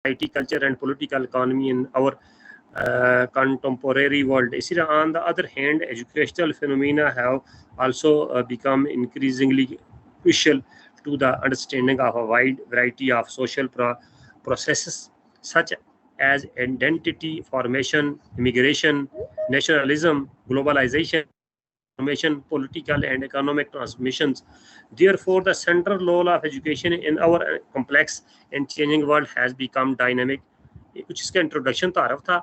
society, culture and political economy in our contemporary world. On the other hand, educational phenomena have also become increasingly crucial to the understanding of a wide variety of social processes such as identity formation, immigration, nationalism, globalization, political and economic transformations. Therefore, the central role of education in our complex and changing world has become dynamic. कुछ इसका introduction तारफ था,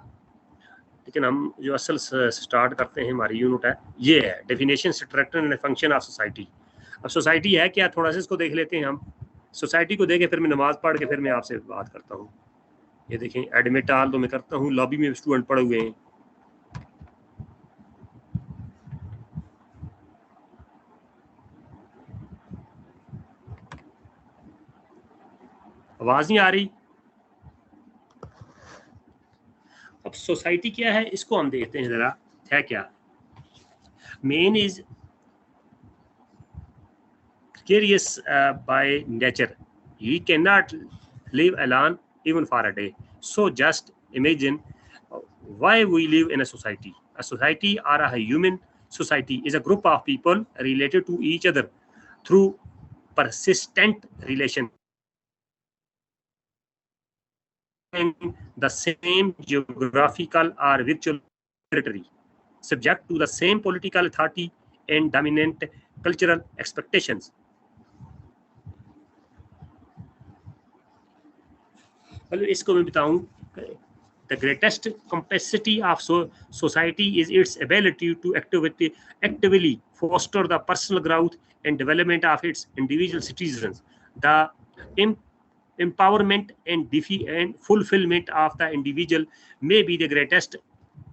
लेकिन हम जो असल start करते हैं हमारी यूनिट है ये है definition, structure and function of society. अब सोसाइटी है क्या, थोड़ा सा इसको देख लेते हैं हम। सोसाइटी को देखें, फिर मैं नमाज पढ़ के फिर मैं आपसे बात करता हूँ। ये देखें, एडमिट आल तो मैं करता हूँ, लॉबी में स्टूडेंट पढ़े हुए हैं। आवाज नहीं आ रही। अब सोसाइटी क्या है, इसको हम देखते हैं जरा है क्या। Main is curious by nature. He cannot live alone even for a day. So just imagine why we live in a society. A society or a human society is a group of people related to each other through persistent relation in the same geographical or virtual territory, subject to the same political authority and dominant cultural expectations. इसको मैं बताऊं, the greatest complexity of society is its ability to actively foster the personal growth and development of its individual citizens. The empowerment and fulfillment of the individual may be the greatest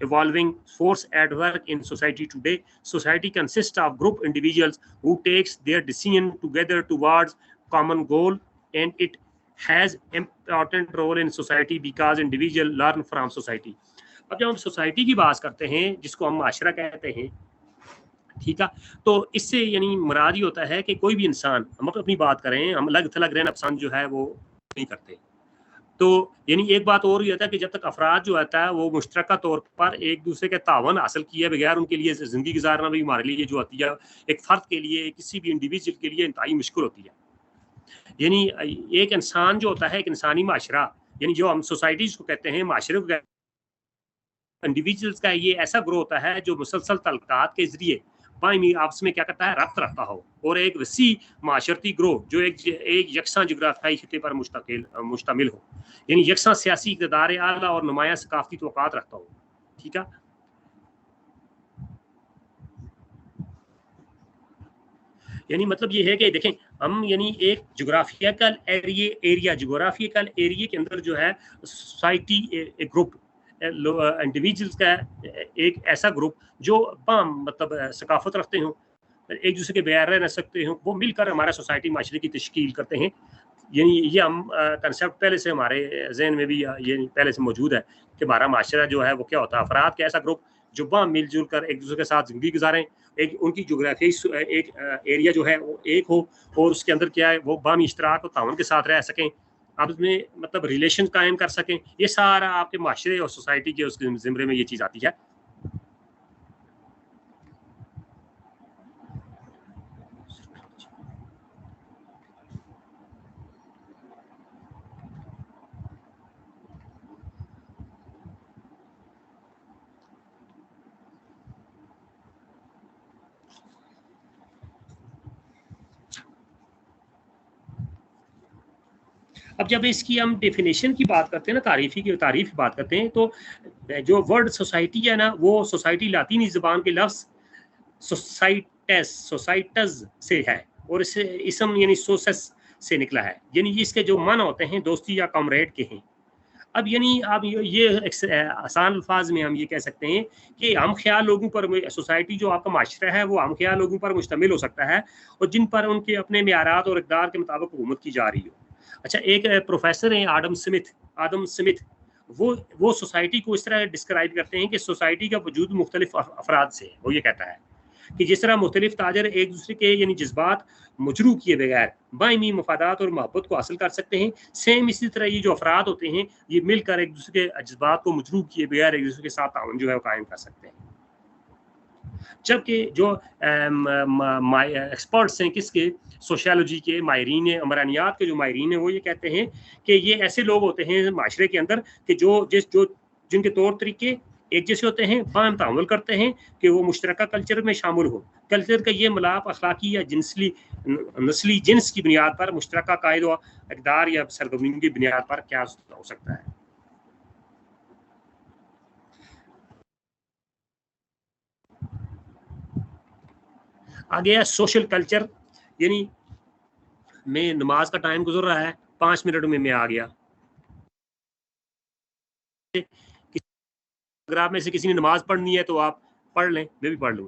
evolving force at work in society today. Society consists of group individuals who takes their decision together towards common goal, and it has important role in society because individual learn from society. अब जब हम society की बात करते हैं, जिसको हम माशरा कहते हैं, ठीक है, तो इससे यानी मुराद ये होता है कि कोई भी इंसान, हम अपनी बात करें, हम अलग थलग रहना पसंद जो है वो नहीं करते। तो यानी एक बात और ये होता है कि जब तक अफराद जो होता है वो मुश्तरका तौर पर एक दूसरे के तावन हासिल किए बगैर उनके लिए ज़िंदगी गुजारना भी हमारे लिए जो होती है, एक फ़र्द के लिए, किसी भी इंडिविजुअल के लिए इंतहाई मुश्किल होती है। यानी एक इंसान जो होता है, एक इंसानी माशरा, यानी जो हम सोसाइटीज़ को कहते हैं, माशरे को कहते हैं, इंडिविजुअल्स का ये ऐसा ग्रो होता है जो मुसलसल तल्क़ात के ज़रिए बाहमी आपस में क्या करता है, रब्त रखता हो, और एक वसी माशरती ग्रो जो एक यकसा जोग्राफियाई खिते पर मुश्तमिल हो, यानी यकसा सियासी इक़्तिदार आला और नुमायाँ सकाफ़ती तवक़्क़ात रखता हो। ठीक है, यानी मतलब ये है कि देखें, हम यानी एक जोग्राफिकल जोग्राफिकल एरिया के अंदर जो है सोसाइटी एक ग्रुप इंडिविजुअल्स का एक ऐसा ग्रुप जो मतलब सकाफत रखते हो, एक दूसरे के बगैर रह सकते हो, वो मिलकर हमारा सोसाइटी माशरे की तश्कील करते हैं। यानी ये हम कंसेप्ट पहले से हमारे जहन में भी ये पहले से मौजूद है कि हमारा माशरा जो है वो क्या होता है, अफराद का ऐसा ग्रुप जो बाम मिलजुल कर एक दूसरे के साथ ज़िंदगी गुजारें, एक उनकी जोग्राफियाई एक एरिया जो है वो एक हो, और उसके अंदर क्या है वो बामी इश्तराक और तावन के साथ रह सकें, आप उसमें मतलब रिलेशन कायम कर सकें। ये सारा आपके माशरे और सोसाइटी के उसके ज़िम्मे में ये चीज़ आती है। अब जब इसकी हम डेफिनेशन की बात करते हैं ना, तारीफ़ की बात करते हैं, तो जो वर्ड सोसाइटी है ना, वो सोसाइटी लातीनी ज़बान के लफ्ज़ सोसाइटस से है, और इससे इसम यानी सोसस से निकला है, यानी इसके जो मन होते हैं दोस्ती या कॉमरेड के हैं। अब यानी आप ये आसान अल्फाज में हम ये कह सकते हैं कि हम ख्याल लोगों पर, सोसाइटी जो आपका माशरा है वो हम ख्याल लोगों पर मुश्तमिल हो सकता है, और जिन पर उनके अपने मेयारात और इक़दार के मुताबिक हुकूमत की जा रही हो। अच्छा, एक प्रोफेसर हैं आदम स्मिथ, वो सोसाइटी को इस तरह डिस्क्राइब करते हैं कि सोसाइटी का वजूद मुख्तलिफ अफराद से है। वो ये कहता है कि जिस तरह मुख्तलिफ ताजर एक दूसरे के यानी जज्बात मजरू किए बगैर बाइमी मफादात और मोहब्बत को हासिल कर सकते हैं, सेम इसी तरह ये जो अफराद होते हैं ये मिलकर एक दूसरे के जज्बात को मजरू किए बगैर एक दूसरे के साथ ताउन जो है वो कायम कर सकते हैं। जबकि जो एक्सपर्ट्स हैं किसके, सोशियोलॉजी के माहिरीन अमरानियात के जो माहिरीन हैं वो ये कहते हैं कि ये ऐसे लोग होते हैं माशरे के अंदर कि जो जिनके तौर तरीके एक जैसे होते हैं, बाहम तामुल करते हैं कि वो मुश्तरका कल्चर में शामिल हो। कल्चर का ये मिलाप अखलाकी या नस्ली जिन्स की बुनियाद पर, मुश्तरका कायद व इक़दार या सरगर्मियों की बुनियाद पर क्या हो सकता है। आगे है सोशल कल्चर, यानी मैं नमाज का टाइम गुजर रहा है, 5 मिनट में मैं आ गया। अगर आप में से किसी ने नमाज पढ़नी है तो आप पढ़ लें, मैं भी पढ़ लूँ।